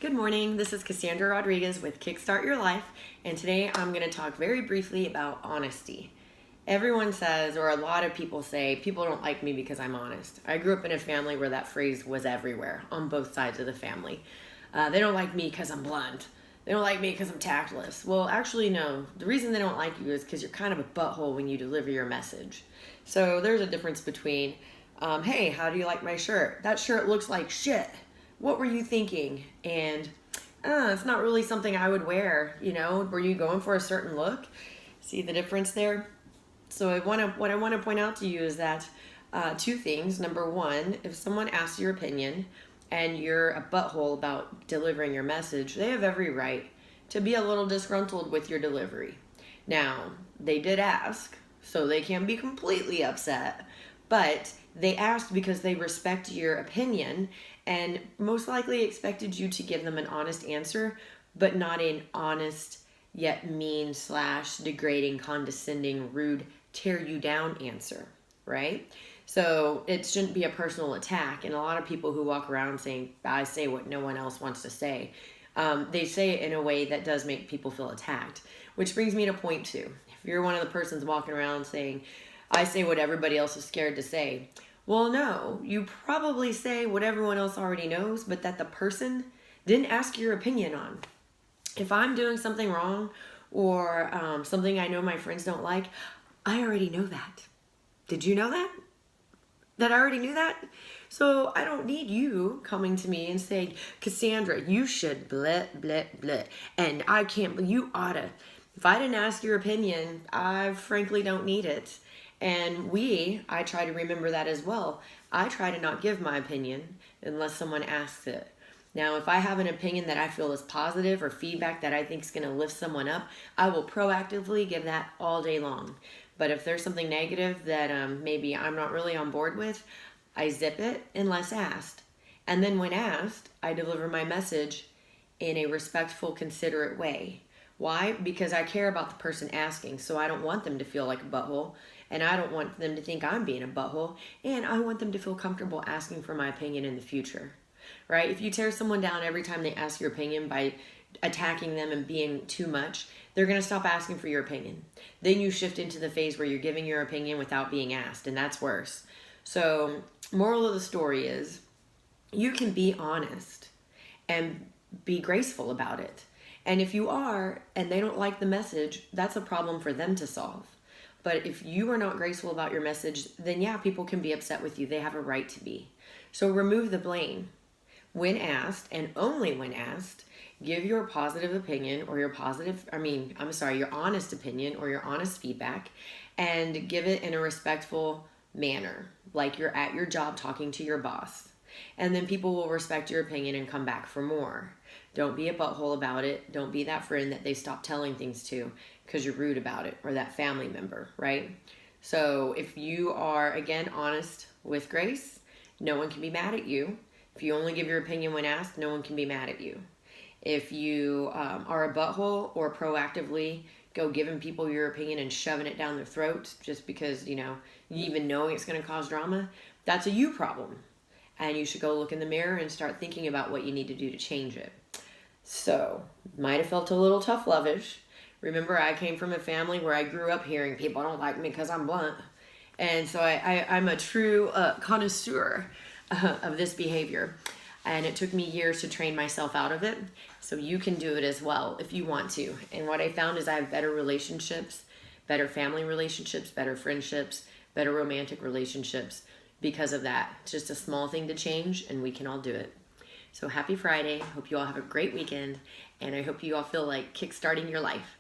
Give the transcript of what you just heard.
Good morning, this is Cassandra Rodriguez with Kickstart Your Life, and today I'm going to talk very briefly about honesty. Everyone says, or a lot of people say, people don't like me because I'm honest. I grew up in a family where that phrase was everywhere, on both sides of the family. They don't like me because I'm blunt. They don't like me because I'm tactless. Well, actually, no. The reason they don't like you is because you're kind of a butthole when you deliver your message. So there's a difference between, hey, how do you like my shirt? That shirt looks like shit. What were you thinking? And it's not really something I would wear. Were you going for a certain look? See the difference there? So what I want to point out to you is that two things. Number one, if someone asks your opinion and you're a butthole about delivering your message, they have every right to be a little disgruntled with your delivery. Now, they did ask, so they can be completely upset, but they asked because they respect your opinion and most likely expected you to give them an honest answer, but not an honest yet mean / degrading, condescending, rude, tear you down answer, right? So it shouldn't be a personal attack. And a lot of people who walk around saying, I say what no one else wants to say, they say it in a way that does make people feel attacked. Which brings me to point two. If you're one of the persons walking around saying, I say what everybody else is scared to say. Well, no, you probably say what everyone else already knows, but that the person didn't ask your opinion on. If I'm doing something wrong or something I know my friends don't like, I already know that. Did you know that? That I already knew that? So I don't need you coming to me and saying, Cassandra, you should blah, blah, blah. And I can't, you oughta. If I didn't ask your opinion, I frankly don't need it. And I try to remember that as well. I try to not give my opinion unless someone asks it. Now, if I have an opinion that I feel is positive or feedback that I think is going to lift someone up, I will proactively give that all day long. But if there's something negative that maybe I'm not really on board with, I zip it unless asked. And then when asked, I deliver my message in a respectful, considerate way. Why? Because I care about the person asking, so I don't want them to feel like a butthole, and I don't want them to think I'm being a butthole, and I want them to feel comfortable asking for my opinion in the future, right? If you tear someone down every time they ask your opinion by attacking them and being too much, they're going to stop asking for your opinion. Then you shift into the phase where you're giving your opinion without being asked, and that's worse. So, moral of the story is, you can be honest and be graceful about it. And if you are, and they don't like the message, that's a problem for them to solve. But if you are not graceful about your message, then yeah, people can be upset with you. They have a right to be. So remove the blame. When asked, and only when asked, give your positive opinion or your honest opinion or your honest feedback, and give it in a respectful manner, like you're at your job talking to your boss. And then people will respect your opinion and come back for more. Don't be a butthole about it. Don't be that friend that they stop telling things to because you're rude about it, or that family member, right? So if you are, again, honest with grace, no one can be mad at you. If you only give your opinion when asked, no one can be mad at you. If you are a butthole or proactively go giving people your opinion and shoving it down their throats just because, you even knowing it's going to cause drama, that's a you problem. And you should go look in the mirror and start thinking about what you need to do to change it. So, might have felt a little tough lovish. Remember, I came from a family where I grew up hearing people don't like me because I'm blunt. And so I'm a true connoisseur of this behavior. And it took me years to train myself out of it. So you can do it as well if you want to. And what I found is I have better relationships, better family relationships, better friendships, better romantic relationships because of that. It's just a small thing to change, and we can all do it. So happy Friday. Hope you all have a great weekend, and I hope you all feel like kickstarting your life.